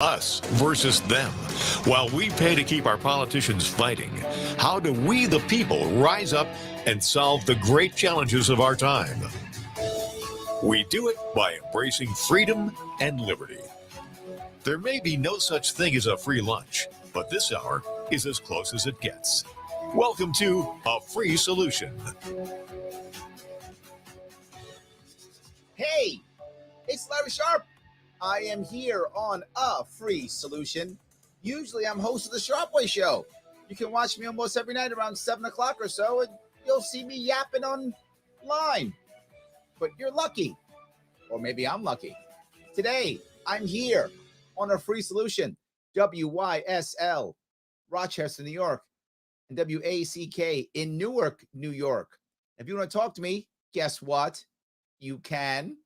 Us versus them. While we pay to keep our politicians fighting, how do we, the people, rise up and solve the great challenges of our time? We do it by embracing freedom and liberty. There may be no such thing as a free lunch, but this hour is as close as it gets. Welcome to A Free Solution. Hey, it's Larry Sharp. I am here on A Free Solution. Usually I'm host of the Sharp Way Show. You can watch me almost every night around 7 o'clock or so, and you'll see me yapping online. But you're lucky, or maybe I'm lucky. Today, I'm here on A Free Solution, WYSL, Rochester, New York, and WACK in Newark, New York. If you want to talk to me, guess what? You can.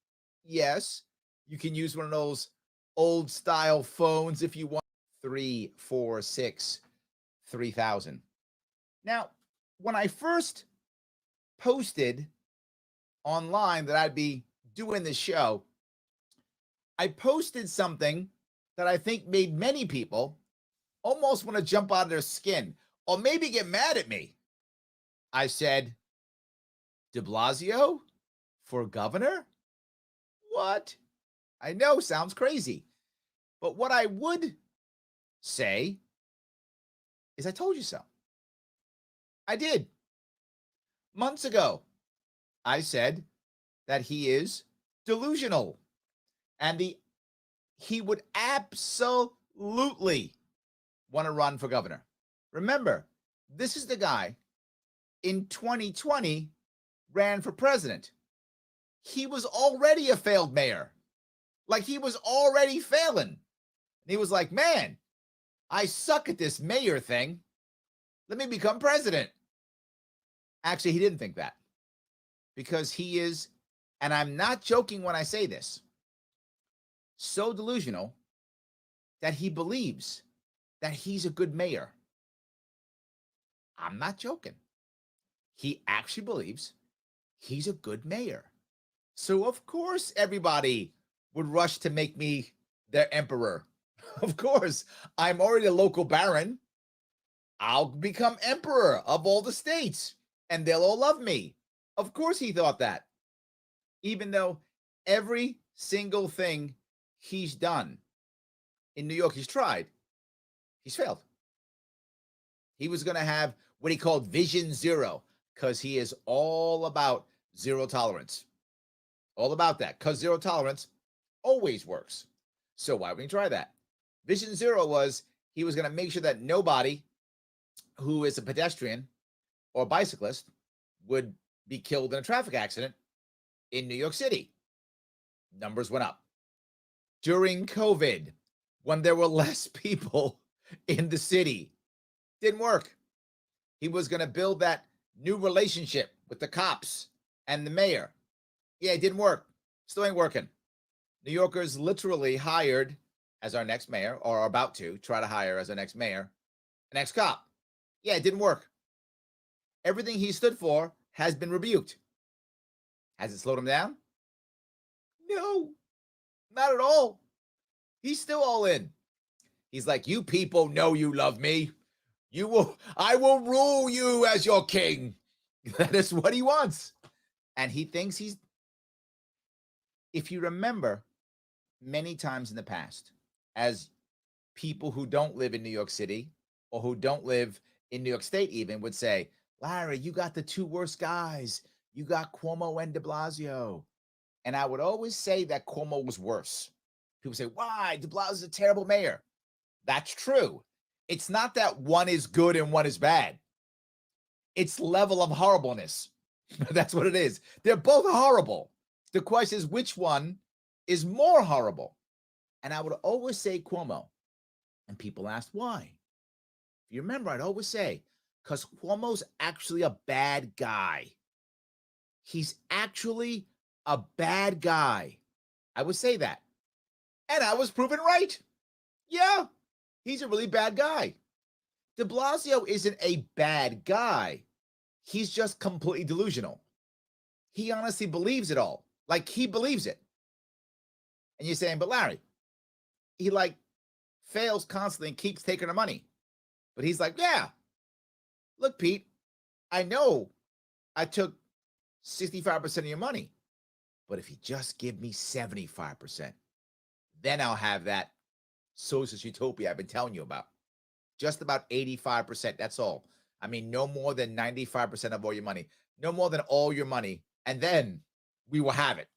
Yes. You can use one of those old style phones if you want. 346-3000. Now, when I first posted online that I'd be doing this show, I posted something that I think made many people almost want to jump out of their skin or maybe get mad at me. I said, DeBlasio for governor? What? I know, sounds crazy. But what I would say is I told you so. I did. Months ago, I said that he is delusional and he would absolutely want to run for governor. Remember, this is the guy in 2020 ran for president. He was already a failed mayor. Like he was already failing. And he was like, man, I suck at this mayor thing. Let me become president. Actually, he didn't think that because he is, and I'm not joking when I say this, so delusional that he believes that he's a good mayor. I'm not joking. He actually believes he's a good mayor. So of course, everybody would rush to make me their emperor. Of course, I'm already a local baron. I'll become emperor of all the states and they'll all love me. Of course he thought that. Even though every single thing he's done in New York, he's tried, he's failed. He was going to have what he called Vision Zero because he is all about zero tolerance. All about that because zero tolerance always works. So why would he try that? Vision Zero was he was going to make sure that nobody who is a pedestrian or bicyclist would be killed in a traffic accident in New York City. Numbers went up. During COVID, when there were less people in the city, didn't work. He was going to build that new relationship with the cops and the mayor. Yeah, it didn't work. Still ain't working. New Yorkers literally hired as our next mayor, or are about to try to hire as our next mayor, an ex-cop. Yeah, it didn't work. Everything he stood for has been rebuked. Has it slowed him down? No, not at all. He's still all in. He's like, you people know you love me. I will rule you as your king. That is what he wants. And he thinks if you remember, many times in the past, as people who don't live in New York City or who don't live in New York State even would say, Larry, you got the two worst guys. You got Cuomo and DeBlasio. And I would always say that Cuomo was worse. People say, why? DeBlasio is a terrible mayor. That's true. It's not that one is good and one is bad. It's level of horribleness. That's what it is. They're both horrible. The question is, which one is more horrible? And I would always say Cuomo. And people ask why. If you remember, I'd always say, because Cuomo's actually a bad guy. He's actually a bad guy. I would say that. And I was proven right. Yeah, he's a really bad guy. De Blasio isn't a bad guy. He's just completely delusional. He honestly believes it all. Like, he believes it. And you're saying, but Larry, he like fails constantly and keeps taking her money. But he's like, yeah, look, Pete, I know I took 65% of your money, but if you just give me 75%, then I'll have that socialist utopia I've been telling you about. Just about 85%. That's all. I mean, no more than 95% of all your money, no more than all your money. And then we will have it.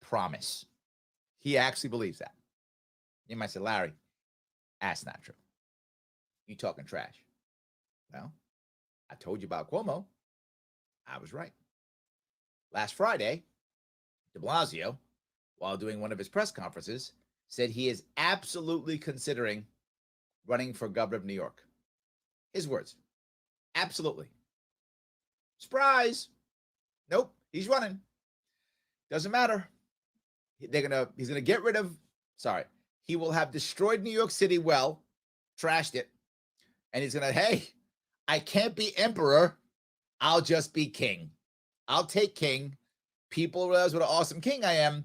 Promise. He actually believes that. You might say, Larry, that's not true. You talking trash. Well, I told you about Cuomo. I was right. Last Friday, DeBlasio, while doing one of his press conferences, said he is absolutely considering running for governor of New York. His words. Absolutely. Surprise. Nope, he's running. Doesn't matter. He's gonna get rid of, he will have destroyed New York City, trashed it, and he's gonna, hey, I can't be emperor, I'll just be king. I'll take king. People realize what an awesome king I am,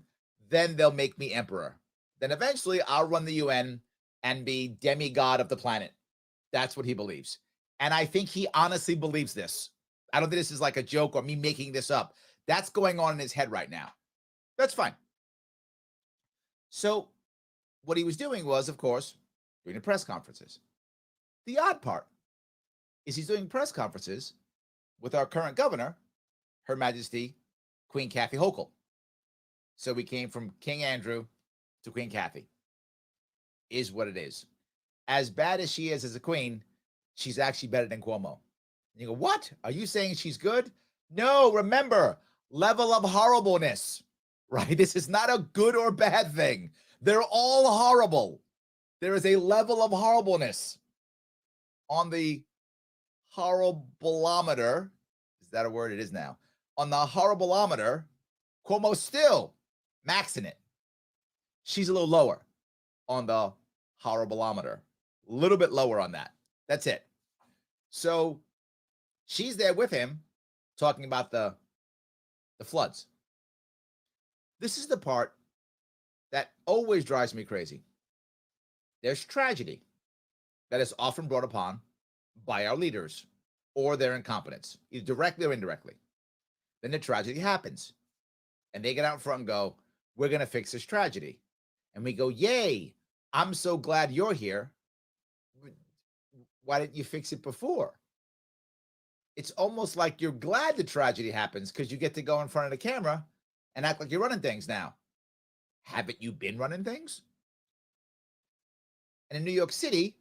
then they'll make me emperor. Then eventually I'll run the UN and be demigod of the planet. That's what he believes. And I think he honestly believes this. I don't think this is like a joke or me making this up. That's going on in his head right now. That's fine. So what he was doing was, of course, doing the press conferences. The odd part is he's doing press conferences with our current governor, Her Majesty Queen Kathy Hochul. So we came from King Andrew to Queen Kathy. Is what it is. As bad as she is as a queen, she's actually better than Cuomo. And you go, what? Are you saying she's good? No, remember, level of horribleness, right? This is not a good or bad thing. They're all horrible. There is a level of horribleness on the horribilometer. Is that a word? It is now. On the horribilometer, Cuomo's still maxing it. She's a little lower on the horribilometer. A little bit lower on that. That's it. So she's there with him talking about the floods. This is the part that always drives me crazy. There's tragedy that is often brought upon by our leaders or their incompetence, either directly or indirectly. Then the tragedy happens. And they get out front and go, we're going to fix this tragedy. And we go, yay, I'm so glad you're here. Why didn't you fix it before? It's almost like you're glad the tragedy happens because you get to go in front of the camera and act like you're running things now. Haven't you been running things? And in New York City,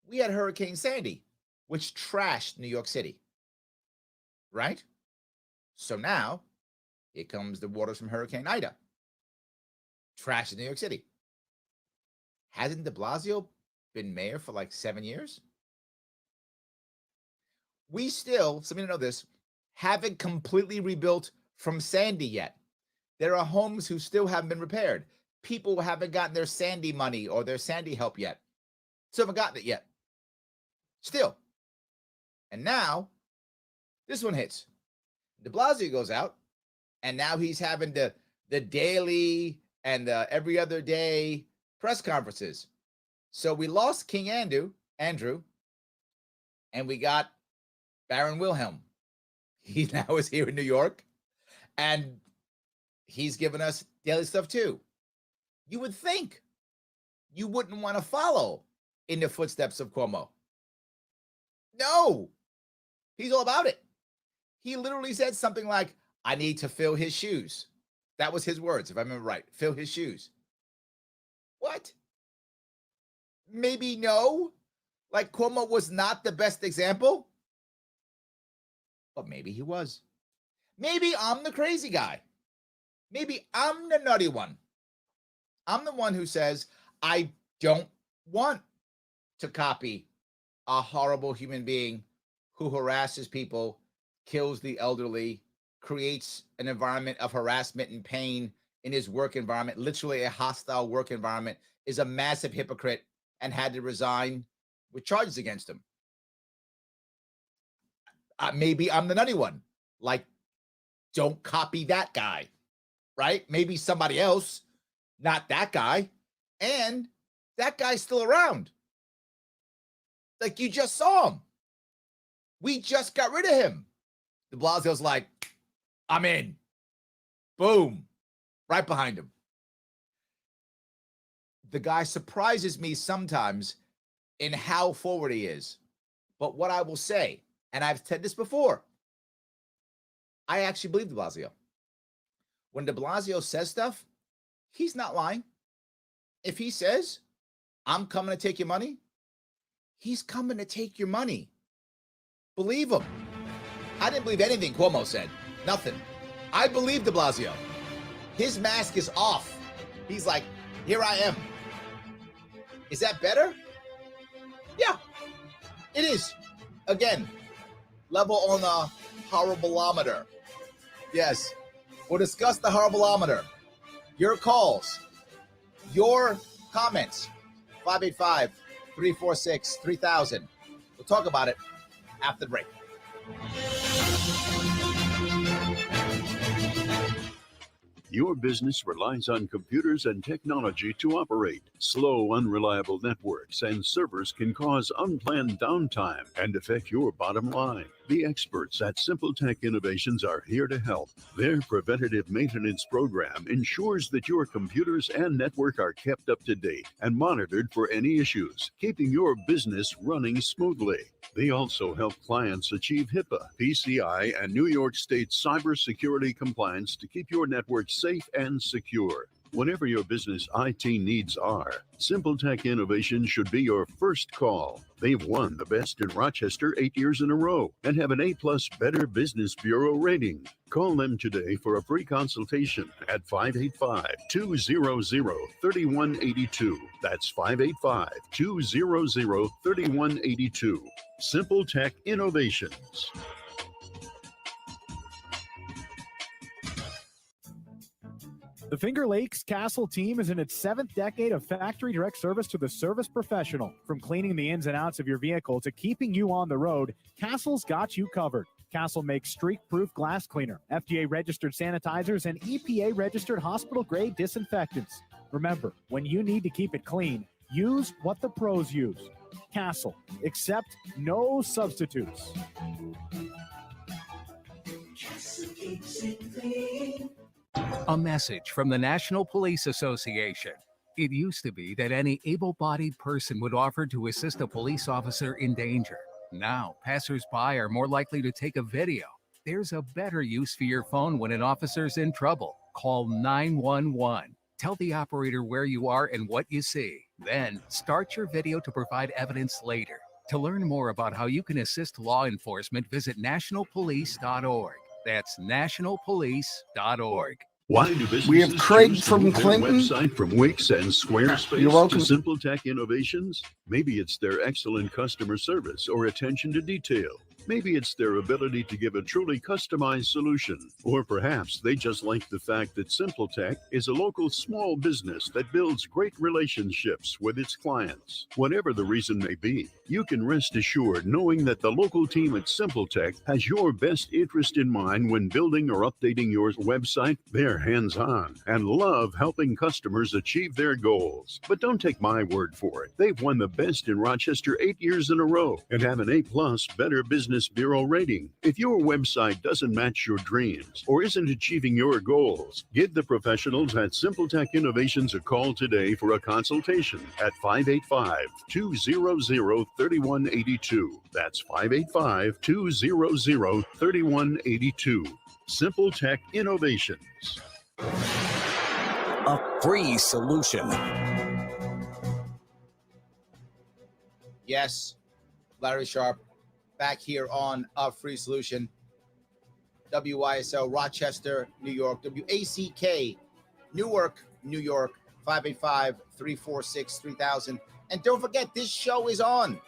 we had Hurricane Sandy, which trashed New York City. Right? So now, here comes the waters from Hurricane Ida. Trashed New York City. Hasn't DeBlasio been mayor for like 7 years? We still, some of you know this, haven't completely rebuilt from Sandy yet. There are homes who still haven't been repaired. People haven't gotten their Sandy money or their Sandy help yet. Still haven't gotten it yet. Still. And now, this one hits. DeBlasio goes out, and now he's having the daily and every other day press conferences. So we lost King Andrew, and we got Baron Wilhelm. He now is here in New York, and he's given us daily stuff too. You would think you wouldn't want to follow in the footsteps of Cuomo. No, he's all about it. He literally said something like, I need to fill his shoes. That was his words, if I remember right. Fill his shoes. What? Maybe no. Like Cuomo was not the best example. But maybe he was. Maybe I'm the crazy guy. Maybe I'm the nutty one. I'm the one who says, I don't want to copy a horrible human being who harasses people, kills the elderly, creates an environment of harassment and pain in his work environment, literally a hostile work environment, is a massive hypocrite and had to resign with charges against him. Maybe I'm the nutty one. Like, don't copy that guy, right? Maybe somebody else, not that guy. And that guy's still around. Like, you just saw him. We just got rid of him. De Blasio's like, I'm in. Boom. Right behind him. The guy surprises me sometimes in how forward he is. But what I will say, and I've said this before, I actually believe de Blasio. When de Blasio says stuff, he's not lying. If he says, I'm coming to take your money, he's coming to take your money. Believe him. I didn't believe anything Cuomo said. Nothing. I believe de Blasio. His mask is off. He's like, here I am. Is that better? Yeah, it is. Again, level on the horribleometer. Yes, we'll discuss the horribleometer. Your calls, your comments, 585-346-3000. We'll talk about it after the break. Your business relies on computers and technology to operate. Slow, unreliable networks and servers can cause unplanned downtime and affect your bottom line. The experts at Simple Tech Innovations are here to help. Their preventative maintenance program ensures that your computers and network are kept up to date and monitored for any issues, keeping your business running smoothly. They also help clients achieve HIPAA, PCI, and New York State cybersecurity compliance to keep your network safe and secure. Whatever your business IT needs are, Simple Tech Innovations should be your first call. They've won the Best in Rochester 8 years in a row and have an A+ Better Business Bureau rating. Call them today for a free consultation at 585-200-3182. That's 585-200-3182. Simple Tech Innovations. The Finger Lakes Castle team is in its 7th decade of factory direct service to the service professional. From cleaning the ins and outs of your vehicle to keeping you on the road, Castle's got you covered. Castle makes streak-proof glass cleaner, FDA-registered sanitizers, and EPA-registered hospital-grade disinfectants. Remember, when you need to keep it clean, use what the pros use. Castle. Accept no substitutes. Castle keeps it clean. A message from the National Police Association. It used to be that any able-bodied person would offer to assist a police officer in danger. Now, passers-by are more likely to take a video. There's a better use for your phone when an officer's in trouble. Call 911. Tell the operator where you are and what you see. Then, start your video to provide evidence later. To learn more about how you can assist law enforcement, visit nationalpolice.org. That's nationalpolice.org. Why do businesses We have Craig choose to from move their Clinton. website from Wix and Squarespace You're welcome. to Simple Tech Innovations? Maybe it's their excellent customer service or attention to detail. Maybe it's their ability to give a truly customized solution. Or perhaps they just like the fact that Simple Tech is a local small business that builds great relationships with its clients. Whatever the reason may be, you can rest assured knowing that the local team at Simple Tech has your best interest in mind when building or updating your website. They're hands-on and love helping customers achieve their goals. But don't take my word for it. They've won the Best in Rochester 8 years in a row and have an A+ Better Business Bureau rating. If your website doesn't match your dreams or isn't achieving your goals, give the professionals at Simple Tech Innovations a call today for a consultation at 585-200-3182. That's 585-200-3182. Simple Tech Innovations. A free solution. Yes, Larry Sharp, back here on A Free Solution. WYSL, Rochester, New York. WACK, Newark, New York, 585-346-3000. And don't forget, this show is on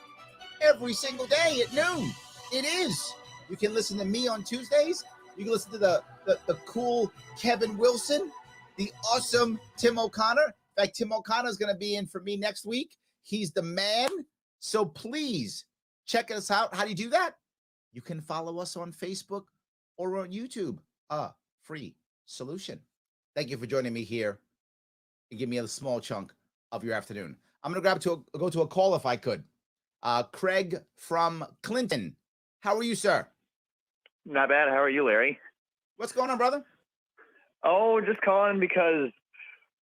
every single day at noon. It is. You can listen to me on Tuesdays. You can listen to the cool Kevin Wilson, the awesome Tim O'Connor. In fact, Tim O'Connor is going to be in for me next week. He's the man. So please check us out. How do you do that? You can follow us on Facebook or on YouTube. A Free Solution. Thank you for joining me here and give me a small chunk of your afternoon. I'm going to go to a call if I could. Craig from Clinton. How are you, sir? Not bad. How are you, Larry? What's going on, brother? Oh, just calling because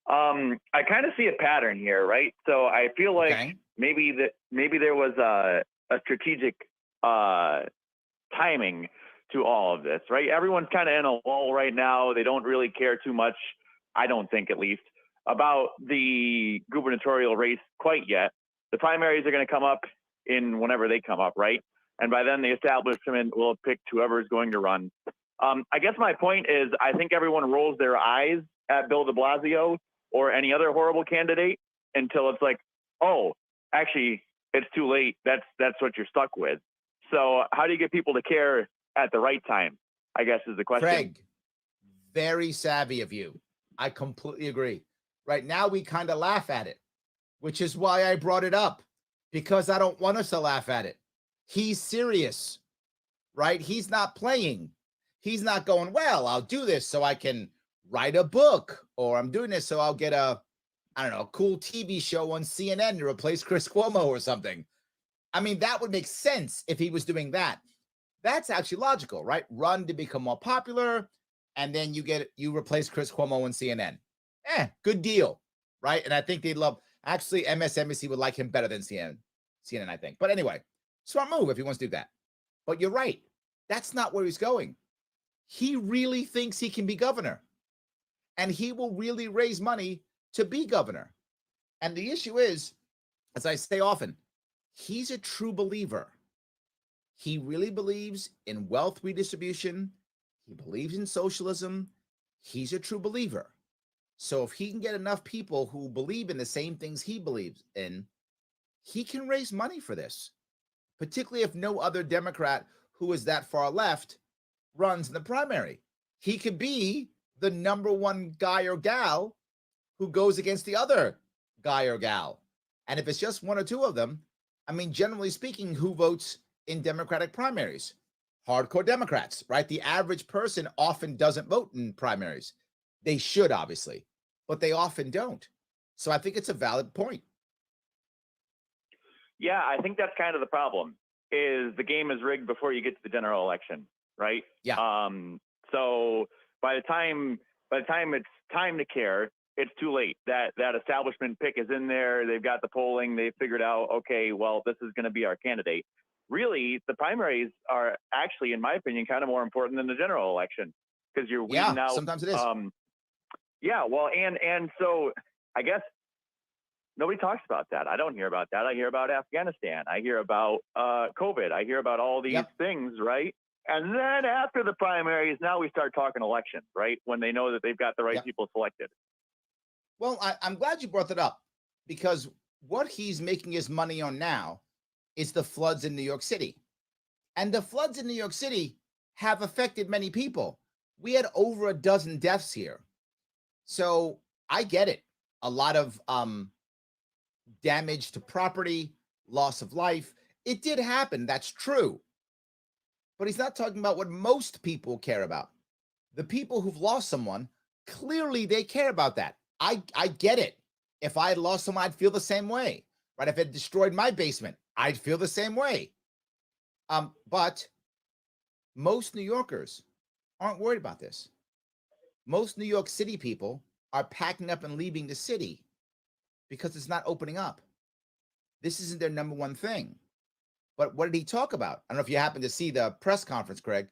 I kind of see a pattern here, right? So I feel like maybe there was a strategic timing to all of this, right? Everyone's kind of in a lull right now. They don't really care too much, I don't think at least, about the gubernatorial race quite yet. The primaries are going to come up in whenever they come up, right? And by then the establishment will have picked whoever is going to run. I guess my point is I think everyone rolls their eyes at Bill de Blasio or any other horrible candidate until it's like, oh, actually, it's too late. That's what you're stuck with. So how do you get people to care at the right time, I guess is the question. Craig, very savvy of you. I completely agree. Right now, we kind of laugh at it, which is why I brought it up, because I don't want us to laugh at it. He's serious, right? He's not playing. He's not going, well, I'll do this so I can write a book, or I'm doing this so I'll get a cool TV show on CNN to replace Chris Cuomo or something. I mean, that would make sense if he was doing that. That's actually logical, right? Run to become more popular, and then you replace Chris Cuomo on CNN. Good deal, right? And I think they'd love, actually, MSNBC would like him better than CNN, I think. But anyway, smart move if he wants to do that. But you're right. That's not where he's going. He really thinks he can be governor, and he will really raise money to be governor. And the issue is, as I say often, he's a true believer. He really believes in wealth redistribution. He believes in socialism. He's a true believer. So if he can get enough people who believe in the same things he believes in, he can raise money for this, particularly if no other Democrat who is that far left runs in the primary. He could be the number one guy or gal who goes against the other guy or gal. And if it's just one or two of them, I mean, generally speaking, who votes in Democratic primaries? Hardcore Democrats, right? The average person often doesn't vote in primaries. They should, obviously, but they often don't. So I think it's a valid point. Yeah, I think that's kind of the problem, is the game is rigged before you get to the general election, right? Yeah. So by the time it's time to care, it's too late. That establishment pick is in there. They've got the polling. They've figured out, okay, well, this is going to be our candidate. Really, the primaries are actually, in my opinion, kind of more important than the general election, because you're weeding out. Sometimes it is. Yeah, well, and so I guess nobody talks about that. I don't hear about that. I hear about Afghanistan. I hear about COVID. I hear about all these things, right? And then after the primaries, now we start talking elections, right? When they know that they've got the right people selected. Well, I'm glad you brought that up, because what he's making his money on now is the floods in New York City. And the floods in New York City have affected many people. We had over a dozen deaths here. So I get it. A lot of damage to property, loss of life. It did happen. That's true. But he's not talking about what most people care about. The people who've lost someone, clearly they care about that. I get it. If I had lost someone, I'd feel the same way, right? If it destroyed my basement, I'd feel the same way. But most New Yorkers aren't worried about this. Most New York City people are packing up and leaving the city because it's not opening up. This isn't their number one thing. But what did he talk about? I don't know if you happened to see the press conference, Greg,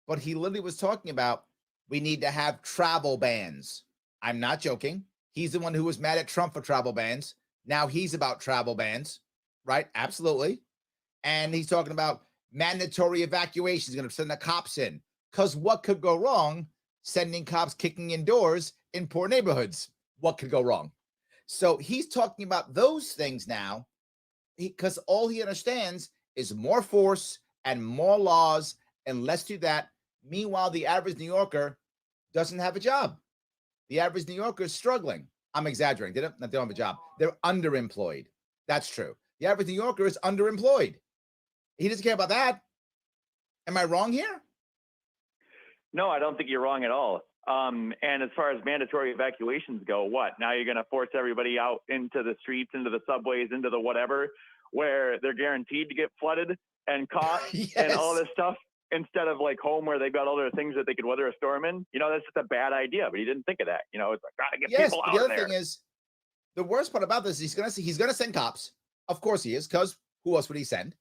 but he literally was talking about we need to have travel bans. I'm not joking. He's the one who was mad at Trump for travel bans. Now he's about travel bans, right? Absolutely. And he's talking about mandatory evacuations. He's going to send the cops in. Because what could go wrong? Sending cops kicking in doors in poor neighborhoods. What could go wrong? So he's talking about those things now, because all he understands is more force and more laws, and let's do that. Meanwhile, the average New Yorker doesn't have a job. The average New Yorker is struggling. I'm exaggerating. They don't have a job. They're underemployed. That's true. The average New Yorker is underemployed. He doesn't care about that. Am I wrong here? No, I don't think you're wrong at all. And as far as mandatory evacuations go, what? Now you're going to force everybody out into the streets, into the subways, into the whatever, where they're guaranteed to get flooded and caught and all this stuff, instead of like home where they've got other things that they could weather a storm in. You know, that's just a bad idea, but he didn't think of that. You know, it's like, gotta get people out the other there. thing is, the worst part about this, he's gonna send cops. Of course he is, because who else would he send?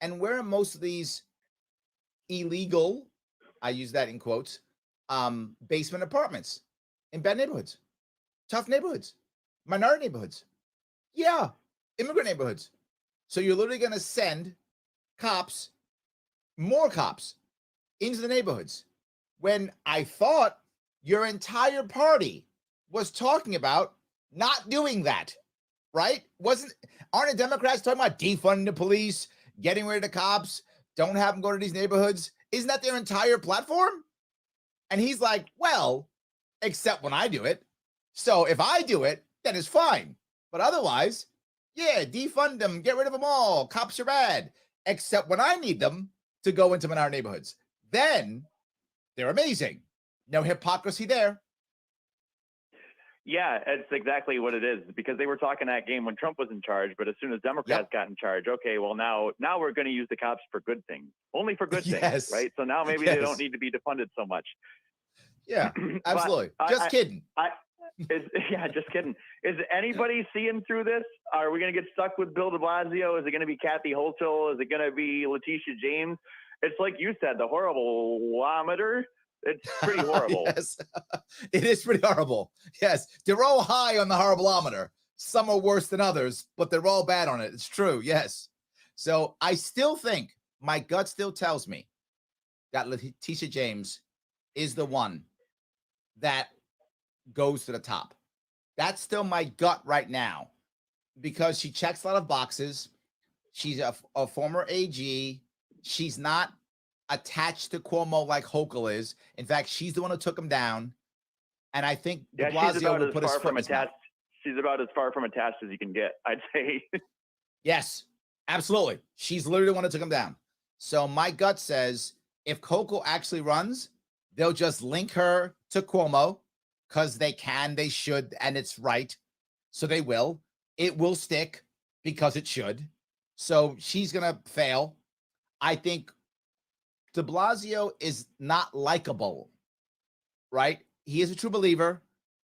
And where are most of these illegal, I use that in quotes, basement apartments in bad neighborhoods, tough neighborhoods, minority neighborhoods, immigrant neighborhoods. So you're literally going to send cops, more cops, into the neighborhoods, when I thought your entire party was talking about not doing that, right? Aren't the Democrats talking about defunding the police, getting rid of the cops, don't have them go to these neighborhoods? Isn't that their entire platform? And he's like, well, except when I do it. So if I do it, then it's fine. But otherwise, defund them, get rid of them all. Cops are bad. Except when I need them to go into minority neighborhoods. Then they're amazing. No hypocrisy there. Yeah, it's exactly what it is, because they were talking that game when Trump was in charge, but as soon as Democrats got in charge, okay, well, now we're going to use the cops for good things, only for good things, right? So now maybe they don't need to be defunded so much. Yeah, absolutely. Just kidding. Just kidding. Is anybody seeing through this? Are we going to get stuck with Bill de Blasio? Is it going to be Kathy Hochul? Is it going to be Letitia James? It's like you said, the horrible-ometer. It's pretty horrible. Yes, it is pretty horrible. Yes, they're all high on the horrible-ometer. Some are worse than others, but they're all bad on it. It's true, yes. So I still think, my gut still tells me that Letitia James is the one that goes to the top. That's still my gut right now, because she checks a lot of boxes. She's a former AG. She's not attached to Cuomo like Hochul is. In fact, she's the one who took him down. And I think de Blasio will put his foot in his mouth. She's about as far from attached as you can get, I'd say. Yes, absolutely. She's literally the one who took him down. So my gut says, if Hochul actually runs, they'll just link her to Cuomo, because they can, they should, and it's right. So they will. It will stick because it should. So she's going to fail. I think de Blasio is not likable, right? He is a true believer,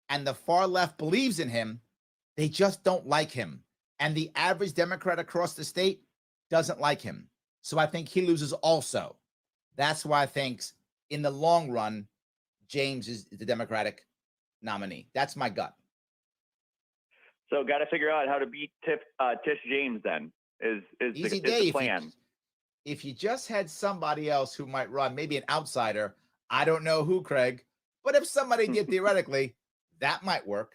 and the far left believes in him. They just don't like him. And the average Democrat across the state doesn't like him. So I think he loses also. That's why I think in the long run, James is the Democratic nominee. That's my gut. So got to figure out how to beat Tish James then is the plan. If you just had somebody else who might run, maybe an outsider, I don't know who, Craig, but if somebody did theoretically, that might work.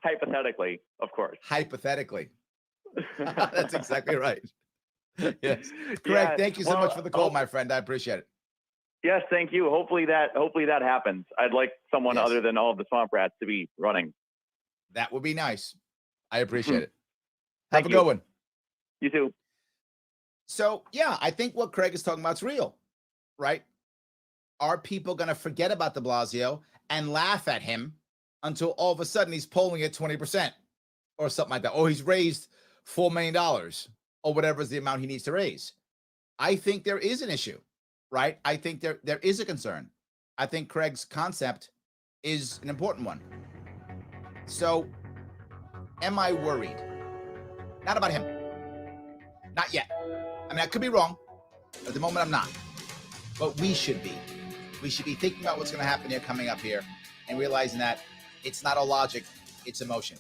Hypothetically, of course. Hypothetically. That's exactly right. Yes. Craig, thank you so much for the call, my friend. I appreciate it. Yes, thank you. Hopefully that happens. I'd like someone other than all of the swamp rats to be running. That would be nice. I appreciate it. Have a good one. You too. So, I think what Craig is talking about is real, right? Are people going to forget about de Blasio and laugh at him until all of a sudden he's polling at 20% or something like that? Or he's raised $4 million or whatever is the amount he needs to raise. I think there is an issue, right? I think there is a concern. I think Craig's concept is an important one. So, am I worried? Not about him. Not yet. I mean, I could be wrong. At the moment, I'm not. But we should be. We should be thinking about what's going to happen here, coming up here, and realizing that it's not all logic, it's emotion.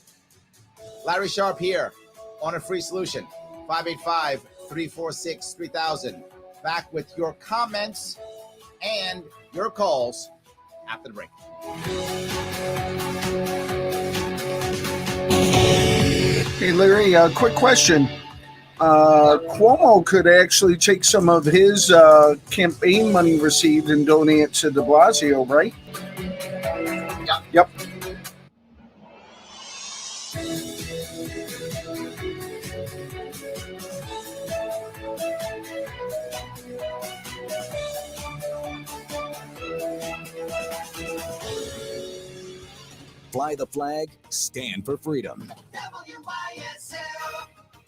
Larry Sharp here on A Free Solution. 585-346-3000. Back with your comments and your calls after the break. Hey, Larry, quick question. Cuomo could actually take some of his campaign money received and donate it to de Blasio, right? Yep. Fly the flag, stand for freedom. WYSL.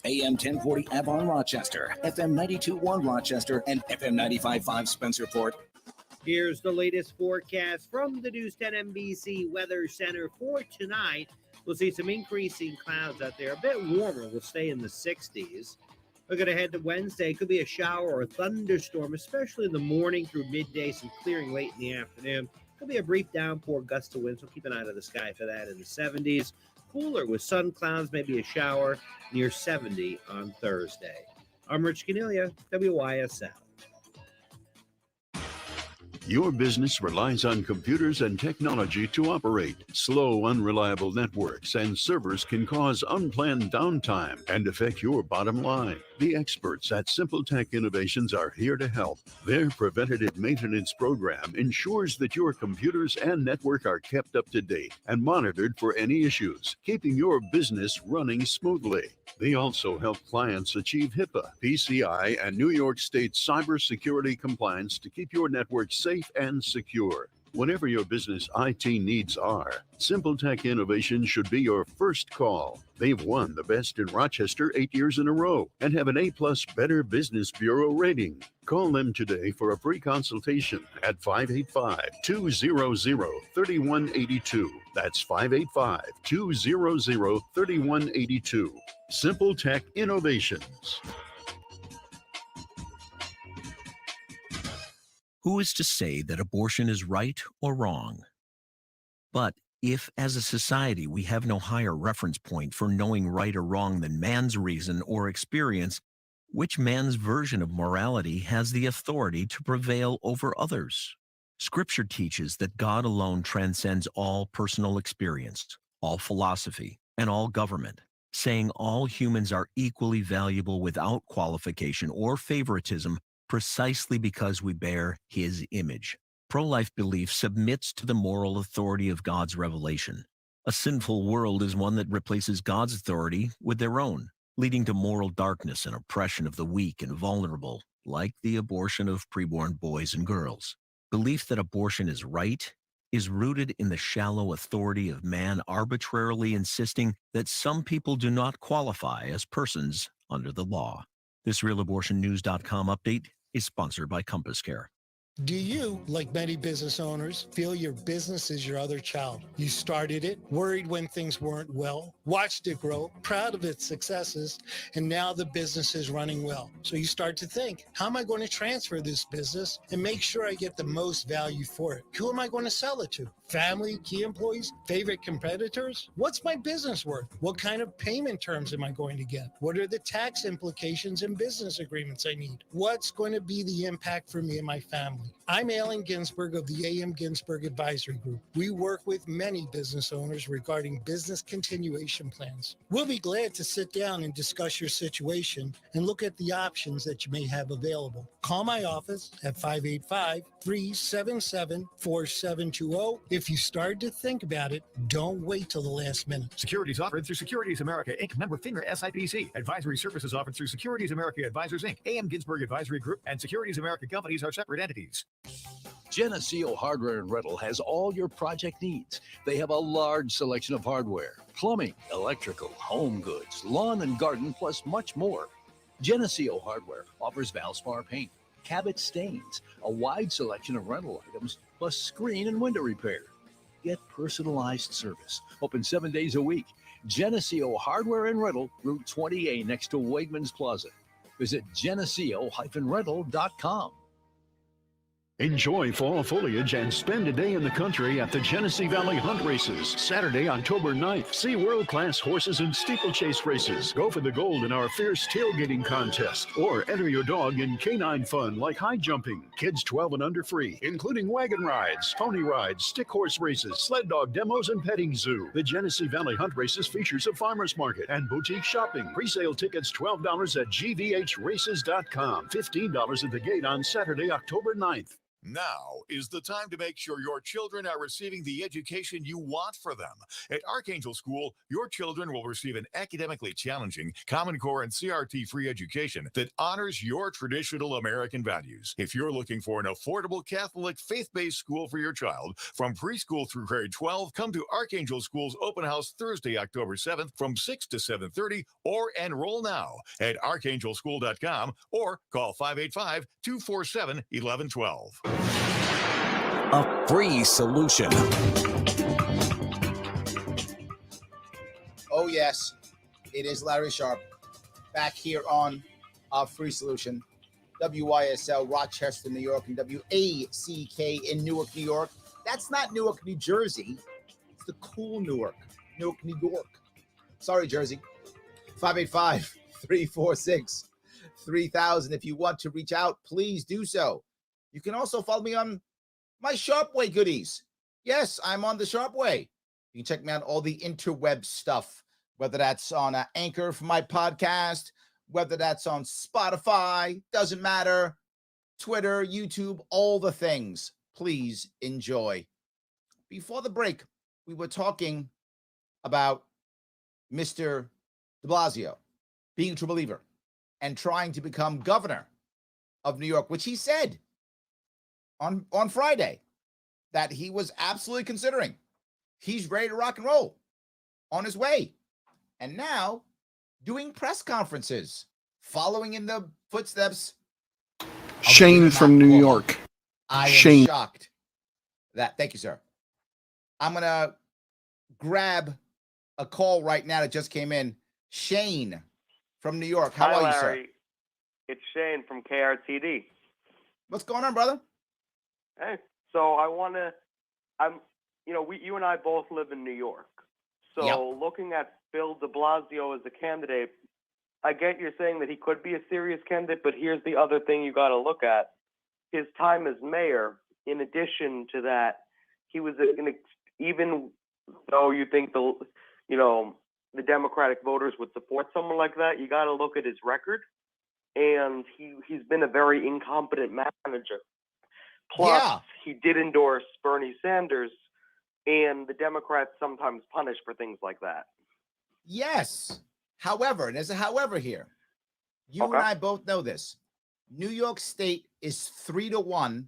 AM 1040 Avon Rochester, FM 92.1 Rochester, and FM 95.5 Spencerport. Here's the latest forecast from the News 10 NBC Weather Center for tonight. We'll see some increasing clouds out there. A bit warmer. We'll stay in the 60s. Looking ahead to Wednesday, could be a shower or a thunderstorm, especially in the morning through midday, some clearing late in the afternoon. Could be a brief downpour, gust of wind, so keep an eye to the sky for that in the 70s. Cooler with sun clouds, maybe a shower near 70 on Thursday. I'm Rich Cornelia, WYSL. Your business relies on computers and technology to operate. Slow, unreliable networks and servers can cause unplanned downtime and affect your bottom line. The experts at Simple Tech Innovations are here to help. Their preventative maintenance program ensures that your computers and network are kept up to date and monitored for any issues, keeping your business running smoothly. They also help clients achieve HIPAA, PCI, and New York State cybersecurity compliance to keep your network safe and secure. Whatever your business IT needs are, Simple Tech Innovation should be your first call. They've won the best in Rochester 8 years in a row and have an A+ Better Business Bureau rating. Call them today for a free consultation at 585-200-3182. That's 585-200-3182. Simple Tech Innovations. Who is to say that abortion is right or wrong? But if, as a society, we have no higher reference point for knowing right or wrong than man's reason or experience, which man's version of morality has the authority to prevail over others? Scripture teaches that God alone transcends all personal experience, all philosophy, and all government, saying all humans are equally valuable without qualification or favoritism, precisely because we bear His image. Pro-life belief submits to the moral authority of God's revelation. A sinful world is one that replaces God's authority with their own, leading to moral darkness and oppression of the weak and vulnerable, like the abortion of preborn boys and girls. Belief that abortion is right is rooted in the shallow authority of man arbitrarily insisting that some people do not qualify as persons under the law. This RealAbortionNews.com update is sponsored by Compass Care. Do you, like many business owners, feel your business is your other child? You started it, worried when things weren't well, watched it grow, proud of its successes, and now the business is running well. So you start to think, how am I going to transfer this business and make sure I get the most value for it? Who am I going to sell it to? Family, key employees, favorite competitors? What's my business worth? What kind of payment terms am I going to get? What are the tax implications and business agreements I need? What's going to be the impact for me and my family? I'm Alan Ginsberg of the A.M. Ginsberg Advisory Group. We work with many business owners regarding business continuation plans. We'll be glad to sit down and discuss your situation and look at the options that you may have available. Call my office at 585-377-4720. If you start to think about it, don't wait till the last minute. Securities offered through Securities America, Inc., member FINRA SIPC. Advisory services offered through Securities America Advisors, Inc., A.M. Ginsberg Advisory Group, and Securities America Companies are separate entities. Genesee Hardware and Rental has all your project needs. They have a large selection of hardware, plumbing, electrical, home goods, lawn and garden, plus much more. Genesee Hardware offers Valspar paint, Cabot stains, a wide selection of rental items, plus screen and window repair. Get personalized service. Open 7 days a week. Genesee Hardware and Rental, Route 20A next to Wegmans Plaza. Visit geneseo-rental.com. Enjoy fall foliage and spend a day in the country at the Genesee Valley Hunt Races, Saturday, October 9th. See world-class horses and steeplechase races. Go for the gold in our fierce tailgating contest, or enter your dog in canine fun like high jumping. Kids 12 and under free, including wagon rides, pony rides, stick horse races, sled dog demos, and petting zoo. The Genesee Valley Hunt Races features a farmer's market and boutique shopping. Pre-sale tickets $12 at gvhraces.com, $15 at the gate on Saturday, October 9th. Now is the time to make sure your children are receiving the education you want for them. At Archangel School, your children will receive an academically challenging, Common Core and CRT-free education that honors your traditional American values. If you're looking for an affordable Catholic faith-based school for your child, from preschool through grade 12, come to Archangel School's open house Thursday, October 7th from 6 to 7:30, or enroll now at archangelschool.com or call 585-247-1112. A free solution. Oh, yes, it is Larry Sharp back here on our free solution. WYSL, Rochester, New York, and WACK in Newark, New York. That's not Newark, New Jersey. It's the cool Newark, New York. Sorry, Jersey. 585-346-3000. If you want to reach out, please do so. You can also follow me on my Sharpway goodies. Yes, I'm on the Sharpway. You can check me out all the interweb stuff, whether that's on Anchor for my podcast, whether that's on Spotify, doesn't matter, Twitter, YouTube, all the things. Please enjoy. Before the break, we were talking about Mr. DeBlasio being a true believer and trying to become governor of New York, which he said on Friday that he was absolutely considering. He's ready to rock and roll, on his way. And now doing press conferences, following in the footsteps of Shane from New York. I am Shane. shocked that. Thank you, sir. I'm going to grab a call right now that just came in. Shane from New York. How are you, sir? Larry. It's Shane from KRTD. What's going on, brother? Hey, so you and I both live in New York. So Yep. looking at Bill de Blasio as a candidate, I get you're saying that he could be a serious candidate, but here's the other thing you got to look at. His time as mayor, in addition to that, he was even though you think the Democratic voters would support someone like that, you got to look at his record. And he's been a very incompetent manager. Plus, he did endorse Bernie Sanders, and the Democrats sometimes punish for things like that. Yes. However, and there's a however here. You and I both know this. New York State is 3-1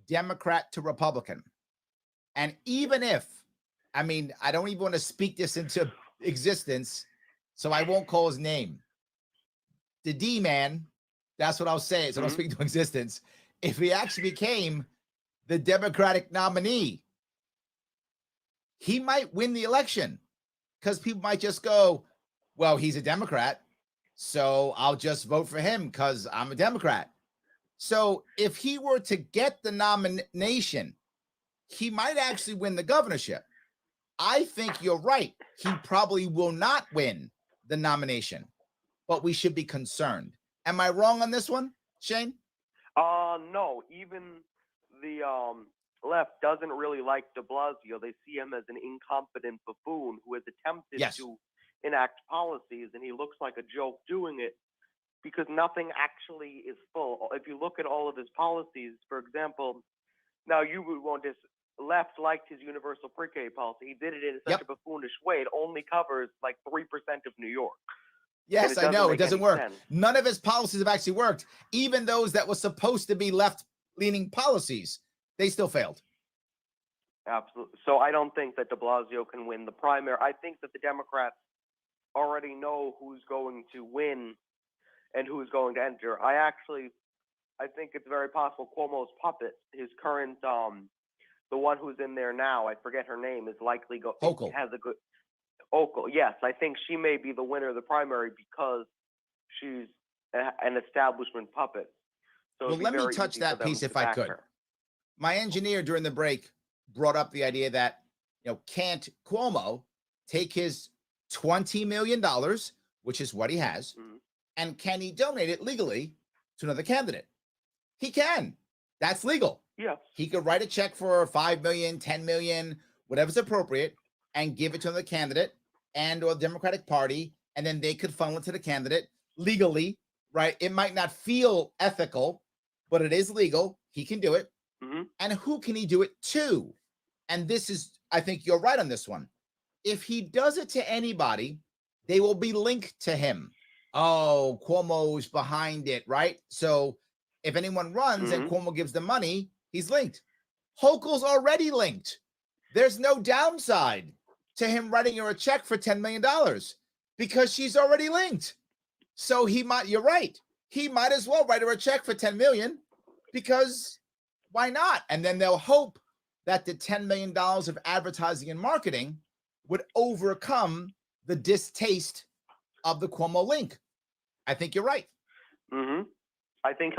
Democrat to Republican. And even if, I don't even want to speak this into existence, so I won't call his name. The D-man, that's what I'll say, so I don't speak into existence. If he actually became the Democratic nominee, he might win the election because people might just go, well, he's a Democrat, so I'll just vote for him because I'm a Democrat. So if he were to get the nomination, he might actually win the governorship. I think you're right. He probably will not win the nomination, but we should be concerned. Am I wrong on this one, Shane? No, even the left doesn't really like de Blasio. They see him as an incompetent buffoon who has attempted to enact policies, and he looks like a joke doing it because nothing actually is full. If you look at all of his policies, for example, now you would want this. Left liked his universal pre-K policy. He did it in such a buffoonish way. It only covers like 3% of New York. Yes, I know. It doesn't work. None of his policies have actually worked. Even those that were supposed to be left-leaning policies, they still failed. Absolutely. So I don't think that de Blasio can win the primary. I think that the Democrats already know who's going to win and who's going to enter. I think it's very possible Cuomo's puppet, his current, the one who's in there now, I forget her name, is likely has a good Oakle. Yes, I think she may be the winner of the primary because she's an establishment puppet. So well, let me touch that piece if I could. My engineer during the break brought up the idea that, can't Cuomo take his $20 million, which is what he has, and can he donate it legally to another candidate? He can. That's legal. Yeah. He could write a check for $5 million, $10 million, whatever's appropriate, and give it to another candidate and or the Democratic Party, and then they could funnel it to the candidate legally, right? It might not feel ethical, but it is legal. He can do it. And who can he do it to? And this is, I think you're right on this one. If he does it to anybody, they will be linked to him. Oh, Cuomo's behind it, right? So if anyone runs and Cuomo gives them money, he's linked. Hochul's already linked. There's no downside to him writing her a check for $10 million because she's already linked. So he might, you're right. He might as well write her a check for $10 million because why not? And then they'll hope that the $10 million of advertising and marketing would overcome the distaste of the Cuomo link. I think you're right. I think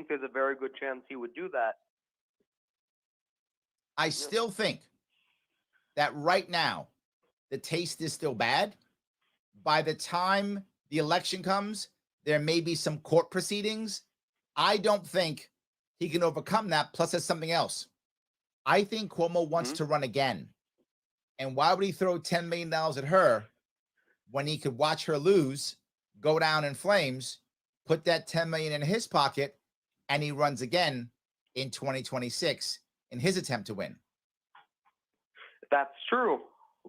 there's a very good chance he would do that. I still think that right now the taste is still bad. By the time the election comes, there may be some court proceedings. I don't think he can overcome that. Plus, there's something else. I think Cuomo wants to run again. And why would he throw $10 million at her when he could watch her lose, go down in flames, put that $10 million in his pocket, and he runs again in 2026 in his attempt to win? That's true.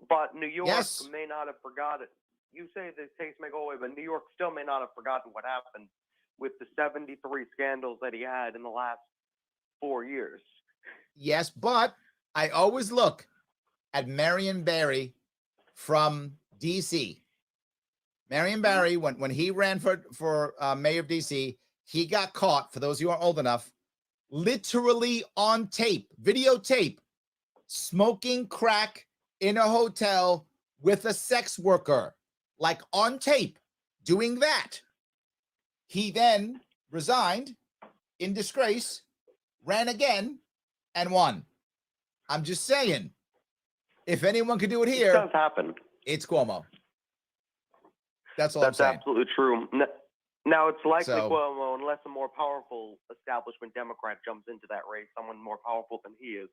But New York Yes. may not have forgotten. You say the taste may go away, but New York still may not have forgotten what happened with the 73 scandals that he had in the last 4 years. Yes, but I always look at Marion Barry from D.C. Marion Barry, when he ran for mayor of D.C., he got caught, for those who aren't old enough, literally on tape, videotape, smoking crack in a hotel with a sex worker, like on tape, doing that. He then resigned in disgrace, ran again, and won. I'm just saying, if anyone could do it here, It does happen. it's Cuomo. That's all I'm That's saying. absolutely true. Now, it's likely So- Cuomo, unless a more powerful establishment Democrat jumps into that race, someone more powerful than he is.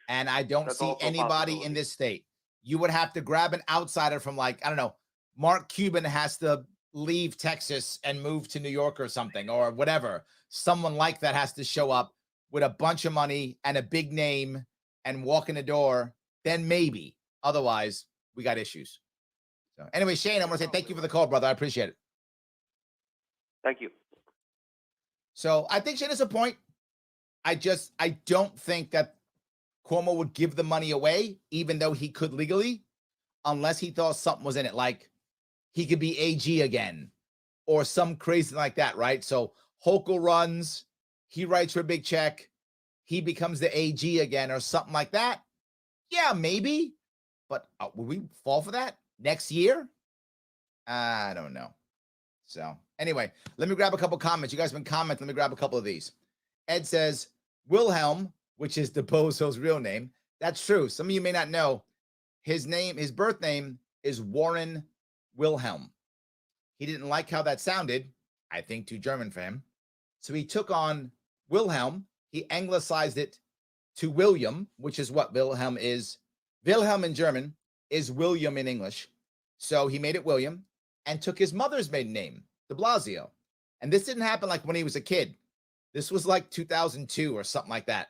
And I don't That's see also a anybody possibility. in this state. You would have to grab an outsider from, like, I don't know, Mark Cuban has to leave Texas and move to New York or something, or whatever. Someone like that has to show up with a bunch of money and a big name and walk in the door. Then maybe. Otherwise, we got issues. So anyway, Shane, I want to say thank you for the call, brother. I appreciate it. Thank you. So I think Shane has a point. I don't think that Cuomo would give the money away, even though he could legally, unless he thought something was in it, like he could be AG again or some crazy like that, right? So Hochul runs, he writes for a big check, he becomes the AG again or something like that. Yeah, maybe. But will we fall for that next year? I don't know. So anyway, let me grab a couple comments. You guys have been commenting. Let me grab a couple of these. Ed says, Wilhelm, which is DeBozo's real name. That's true. Some of you may not know. His birth name is Warren Wilhelm. He didn't like how that sounded. I think too German for him. So he took on Wilhelm. He anglicized it to William, which is what Wilhelm is. Wilhelm in German is William in English. So he made it William and took his mother's maiden name, DeBlasio. And this didn't happen like when he was a kid. This was like 2002 or something like that.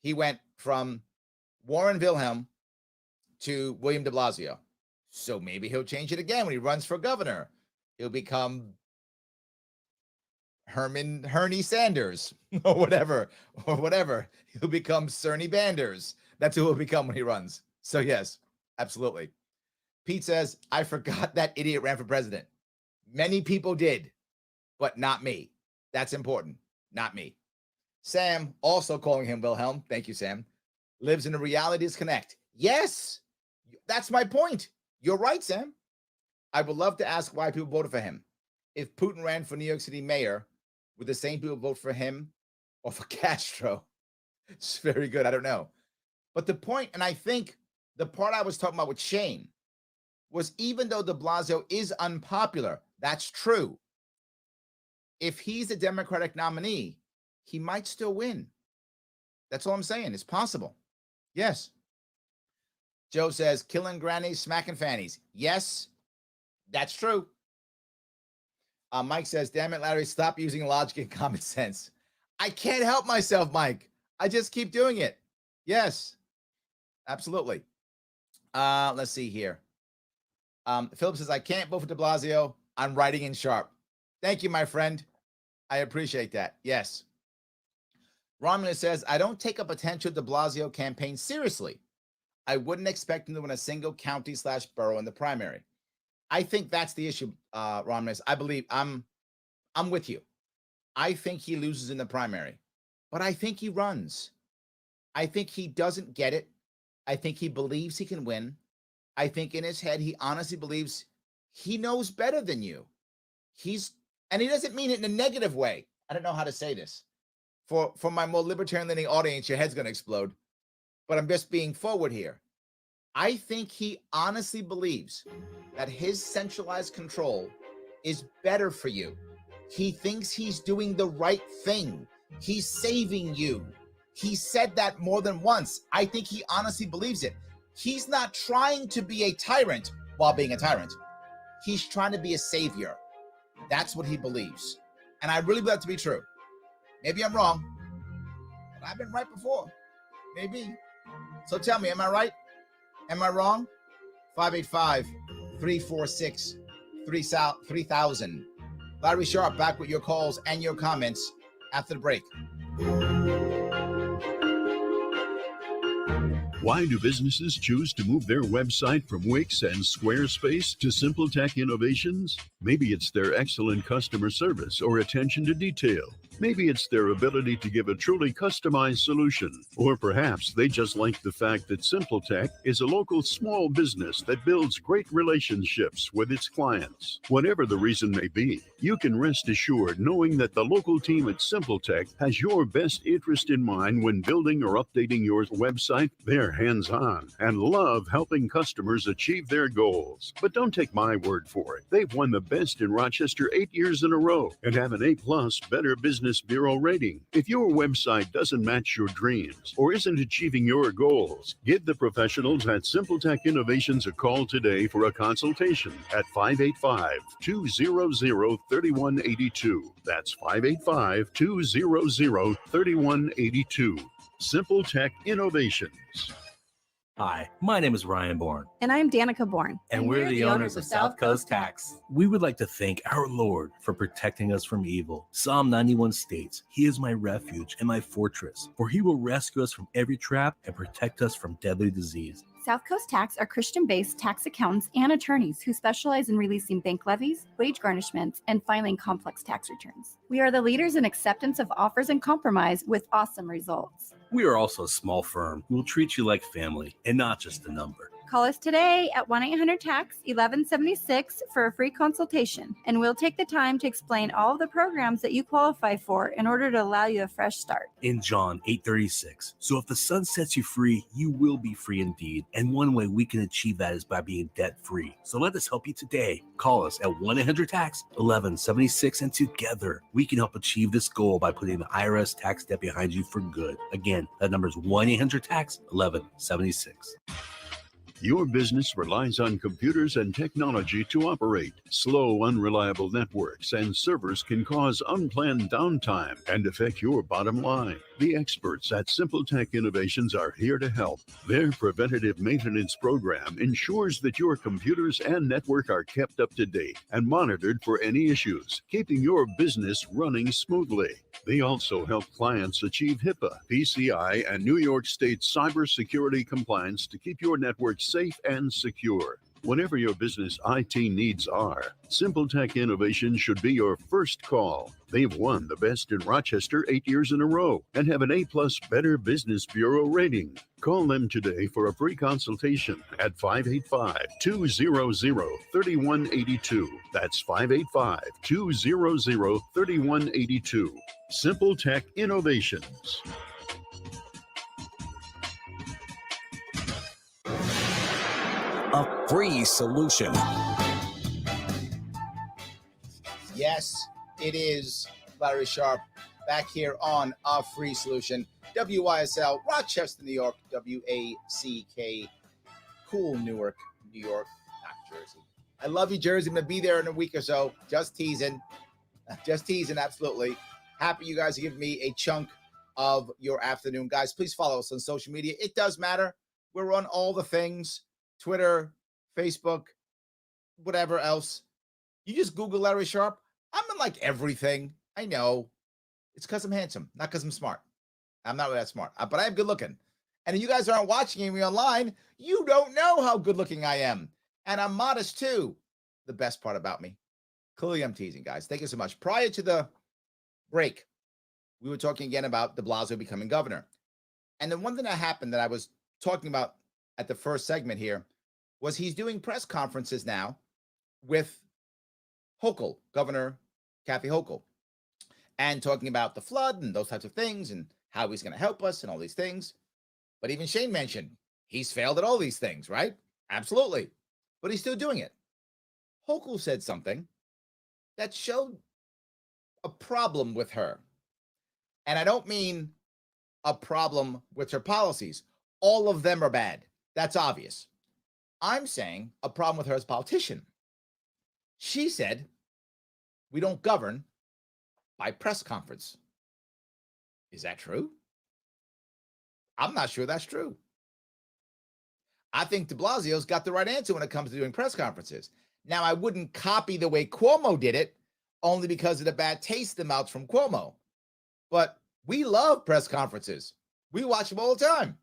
He went from Warren Wilhelm to William DeBlasio. So maybe he'll change it again when he runs for governor. He'll become Hernie Sanders or whatever. He'll become Cerny Banders. That's who he'll become when he runs. So yes, absolutely. Pete says, I forgot that idiot ran for president. Many people did, but not me. That's important. Not me. Sam, also calling him Wilhelm. Thank you, Sam. Lives in a reality disconnect. Yes, that's my point. You're right, Sam. I would love to ask why people voted for him. If Putin ran for New York City mayor, would the same people vote for him or for Castro? It's very good. I don't know. But the point, and I think the part I was talking about with Shane, was even though de Blasio is unpopular, that's true. If he's a Democratic nominee, he might still win. That's all I'm saying. It's possible. Yes. Joe says, killing grannies, smacking fannies. Yes, that's true. Mike says, damn it, Larry, stop using logic and common sense. I can't help myself, Mike. I just keep doing it. Yes, absolutely. Let's see here. Philip says, I can't vote for de Blasio. I'm writing in sharp. Thank you, my friend. I appreciate that. Yes. Romulus says, I don't take a potential de Blasio campaign seriously. I wouldn't expect him to win a single county/borough in the primary. I think that's the issue, Romulus. I believe I'm with you. I think he loses in the primary, but I think he runs. I think he doesn't get it. I think he believes he can win. I think in his head, he honestly believes he knows better than you. And he doesn't mean it in a negative way. I don't know how to say this. For my more libertarian leaning audience, your head's going to explode. But I'm just being forward here. I think he honestly believes that his centralized control is better for you. He thinks he's doing the right thing. He's saving you. He said that more than once. I think he honestly believes it. He's not trying to be a tyrant while being a tyrant. He's trying to be a savior. That's what he believes. And I really believe that to be true. Maybe I'm wrong, but I've been right before. Maybe. So tell me, am I right? Am I wrong? 585-346-3000. Larry Sharp back with your calls and your comments after the break. Why do businesses choose to move their website from Wix and Squarespace to Simple Tech Innovations? Maybe it's their excellent customer service or attention to detail. Maybe it's their ability to give a truly customized solution. Or perhaps they just like the fact that Simple Tech is a local small business that builds great relationships with its clients. Whatever the reason may be, you can rest assured knowing that the local team at Simple Tech has your best interest in mind when building or updating your website. They're hands-on and love helping customers achieve their goals. But don't take my word for it. They've won the best in Rochester 8 years in a row and have an A+ Better Business Bureau rating. If your website doesn't match your dreams or isn't achieving your goals, give the professionals at Simple Tech Innovations a call today for a consultation at 585-200-3182. That's 585-200-3182. Simple Tech Innovations. Hi, my name is Ryan Bourne. And I'm Danica Bourne. And we're the owners of South Coast Tax. We would like to thank our Lord for protecting us from evil. Psalm 91 states, He is my refuge and my fortress, for He will rescue us from every trap and protect us from deadly disease. South Coast Tax are Christian-based tax accountants and attorneys who specialize in releasing bank levies, wage garnishments, and filing complex tax returns. We are the leaders in acceptance of offers and compromise with awesome results. We are also a small firm who will treat you like family and not just a number. Call us today at 1-800-TAX-1176 for a free consultation, and we'll take the time to explain all of the programs that you qualify for in order to allow you a fresh start. In John 8:36, so if the Son sets you free, you will be free indeed. And one way we can achieve that is by being debt-free. So let us help you today. Call us at 1-800-TAX-1176, and together we can help achieve this goal by putting the IRS tax debt behind you for good. Again, that number is 1-800-TAX-1176. Your business relies on computers and technology to operate. Slow, unreliable networks and servers can cause unplanned downtime and affect your bottom line. The experts at Simple Tech Innovations are here to help. Their preventative maintenance program ensures that your computers and network are kept up to date and monitored for any issues, keeping your business running smoothly. They also help clients achieve HIPAA, PCI, and New York State cybersecurity compliance to keep your network safe and secure. Whatever your business IT needs are, Simple Tech Innovations should be your first call. They've won the best in Rochester 8 years in a row and have an A+ Better Business Bureau rating. Call them today for a free consultation at 585-200-3182. That's 585-200-3182. Simple Tech Innovations. A free solution. Yes, it is Larry Sharp back here on A Free Solution. WYSL, Rochester, New York. WACK, cool Newark, New York, not Jersey. I love you, Jersey. I'm going to be there in a week or so. Just teasing. Just teasing, absolutely. Happy you guys are giving me a chunk of your afternoon. Guys, please follow us on social media. It does matter. We're on all the things, Twitter, Facebook, whatever else. You just Google Larry Sharp. I'm in like everything. I know. It's because I'm handsome, not because I'm smart. I'm not that smart, but I am good looking. And if you guys aren't watching me online, you don't know how good looking I am. And I'm modest too. The best part about me. Clearly, I'm teasing, guys. Thank you so much. Prior to the break, we were talking again about DeBlasio becoming governor. And then one thing that happened that I was talking about at the first segment here was he's doing press conferences now with Hochul, Governor Kathy Hochul, and talking about the flood and those types of things and how he's going to help us and all these things. But even Shane mentioned he's failed at all these things, right? Absolutely. But he's still doing it. Hochul said something that showed a problem with her. And I don't mean a problem with her policies. All of them are bad. That's obvious. I'm saying a problem with her as a politician. She said, we don't govern by press conference. Is that true? I'm not sure that's true. I think de Blasio's got the right answer when it comes to doing press conferences. Now, I wouldn't copy the way Cuomo did it, only because of the bad taste in the mouth from Cuomo. But we love press conferences. We watch them all the time,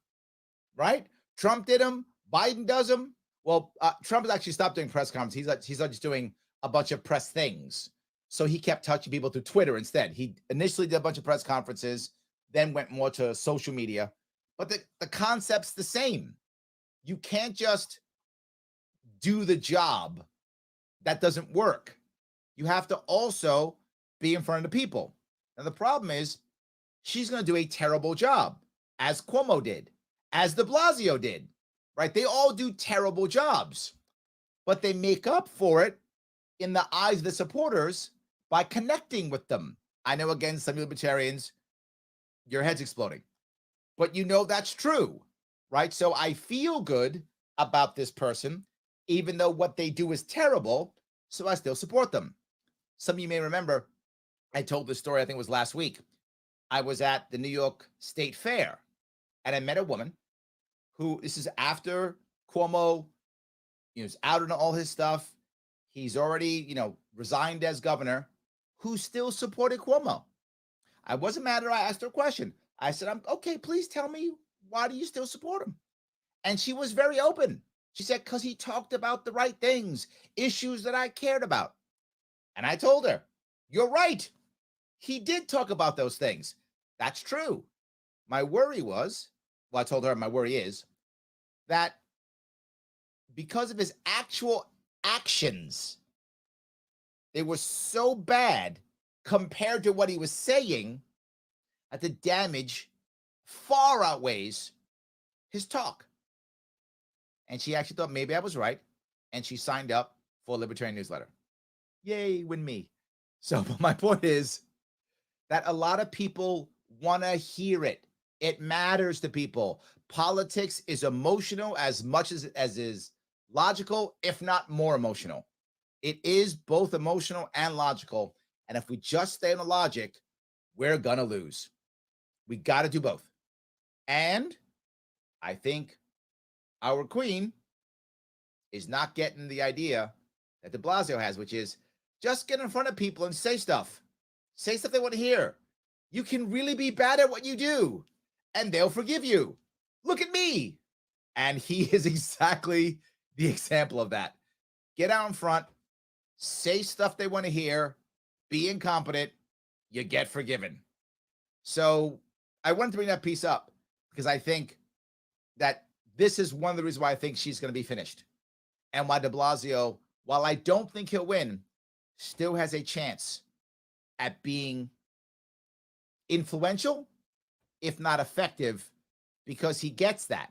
right? Trump did them. Biden does them. Well, Trump has actually stopped doing press conferences. He's just doing a bunch of press things. So he kept touching people through Twitter instead. He initially did a bunch of press conferences, then went more to social media. But the concept's the same. You can't just do the job. That doesn't work. You have to also be in front of the people. Now, the problem is she's going to do a terrible job, as Cuomo did, as de Blasio did, right? They all do terrible jobs, but they make up for it in the eyes of the supporters by connecting with them. I know, again, some libertarians, your head's exploding, but you know that's true, right? So I feel good about this person, even though what they do is terrible, so I still support them. Some of you may remember, I told this story, I think it was last week. I was at the New York State Fair, and I met a woman who, this is after Cuomo, is out on all his stuff. He's already, resigned as governor, who still supported Cuomo. I wasn't mad at her. I asked her a question. I said, okay, please tell me, why do you still support him? And she was very open. She said, because he talked about the right things, issues that I cared about. And I told her, you're right. He did talk about those things. That's true. My worry was, I told her my worry is that because of his actual actions, they were so bad compared to what he was saying that the damage far outweighs his talk. And she actually thought maybe I was right, and she signed up for a libertarian newsletter. Yay, win me. So my point is that a lot of people want to hear it. It matters to people. Politics is emotional as much as is logical, if not more emotional. It is both emotional and logical. And if we just stay on the logic, we're going to lose. We got to do both. And I think our queen is not getting the idea that de Blasio has, which is just get in front of people and say stuff. Say stuff they want to hear. You can really be bad at what you do, and they'll forgive you. Look at me. And he is exactly the example of that. Get out in front, say stuff they want to hear, be incompetent, you get forgiven. So I wanted to bring that piece up because I think that this is one of the reasons why I think she's going to be finished. And why de Blasio, while I don't think he'll win, still has a chance at being influential, if not effective, because he gets that.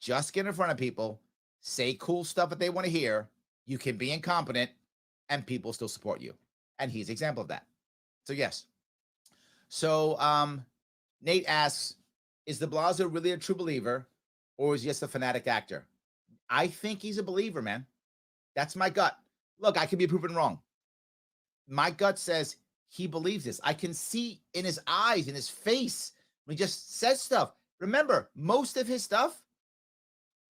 Just get in front of people, say cool stuff that they want to hear. You can be incompetent and people still support you. And he's an example of that. So yes. So Nate asks, is de Blasio really a true believer or is he just a fanatic actor? I think he's a believer, man. That's my gut. Look, I could be proven wrong. My gut says he believes this. I can see in his eyes, in his face, when he just says stuff. Remember, most of his stuff,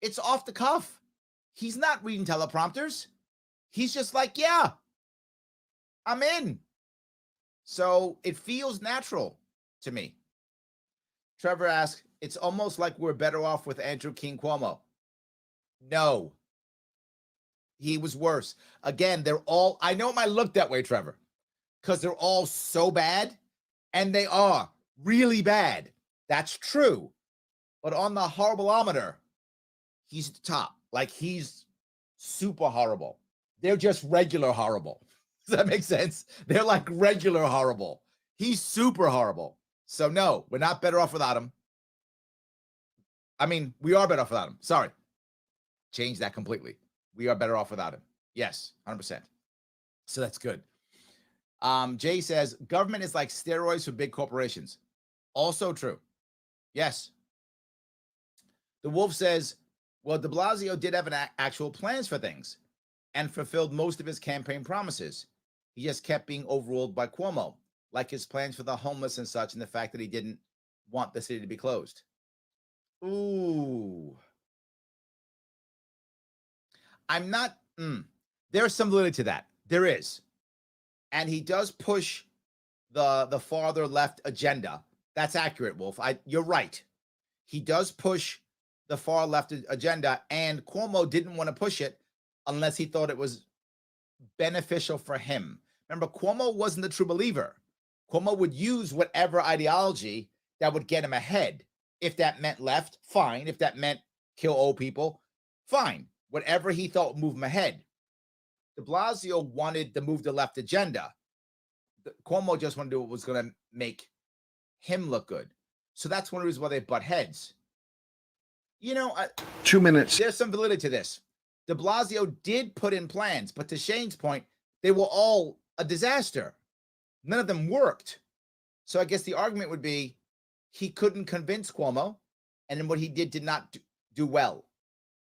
it's off the cuff. He's not reading teleprompters. He's just like, yeah, I'm in. So it feels natural to me. Trevor asks, it's almost like we're better off with Andrew King Cuomo. No. He was worse. Again, they're all, I know it might look that way, Trevor, because they're all so bad, and they are really bad. That's true. But on the horribleometer, he's at the top. Like, he's super horrible. They're just regular horrible. Does that make sense? They're like regular horrible. He's super horrible. So no, we're not better off without him. I mean, we are better off without him. Sorry. Change that completely. We are better off without him. Yes, 100%. So that's good. Jay says, government is like steroids for big corporations. Also true. Yes. The Wolf says, well, de Blasio did have actual plans for things and fulfilled most of his campaign promises. He just kept being overruled by Cuomo, like his plans for the homeless and such, and the fact that he didn't want the city to be closed. Ooh. I'm not, there's some validity to that. There is. And he does push the farther left agenda. That's accurate, Wolf. You're right. He does push the far left agenda, and Cuomo didn't want to push it unless he thought it was beneficial for him. Remember, Cuomo wasn't a true believer. Cuomo would use whatever ideology that would get him ahead. If that meant left, fine. If that meant kill old people, fine. Whatever he thought would move him ahead. De Blasio wanted to move the left agenda. Cuomo just wanted to do what was going to make him look good. So that's one of the reasons why they butt heads. You know, 2 minutes. There's some validity to this. De Blasio did put in plans, but to Shane's point, they were all a disaster. None of them worked. So I guess the argument would be he couldn't convince Cuomo, and then what he did not do well.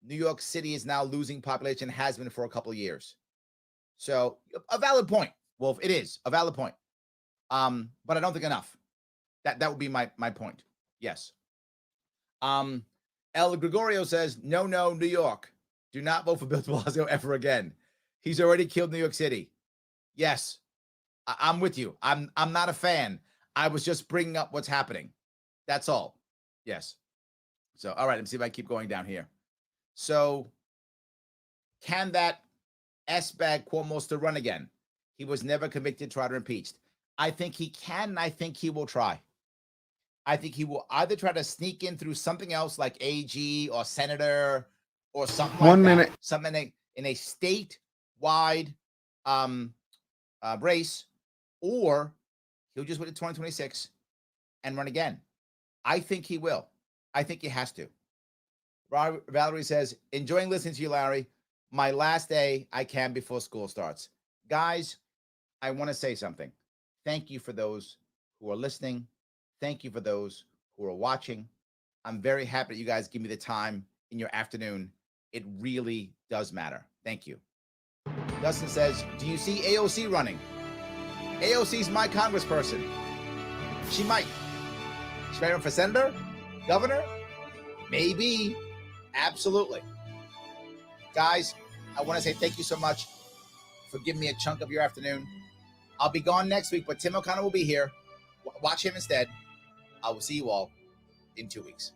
New York City is now losing population, has been for a couple of years. So a valid point, Wolf. It is a valid point. But I don't think enough. That would be my point. Yes. El Gregorio says, no, New York. Do not vote for Bill de Blasio ever again. He's already killed New York City. Yes, I'm with you. I'm not a fan. I was just bringing up what's happening. That's all. Yes. So, all right, let me see if I keep going down here. So, can that S-bag Cuomo still run again? He was never convicted, tried, or impeached. I think he can, and I think he will try. I think he will either try to sneak in through something else like AG or senator or something like 1 minute. that. Something in a statewide race, or he'll just wait to 2026 and run again. I think he will. I think he has to. Valerie says, enjoying listening to you, Larry. My last day I can before school starts. Guys, I want to say something. Thank you for those who are listening. Thank you for those who are watching. I'm very happy that you guys give me the time in your afternoon. It really does matter. Thank you. Dustin says, do you see AOC running? AOC's my congressperson. She might. She might run for senator? Governor? Maybe. Absolutely. Guys, I want to say thank you so much for giving me a chunk of your afternoon. I'll be gone next week, but Tim O'Connor will be here. Watch him instead. I will see you all in 2 weeks.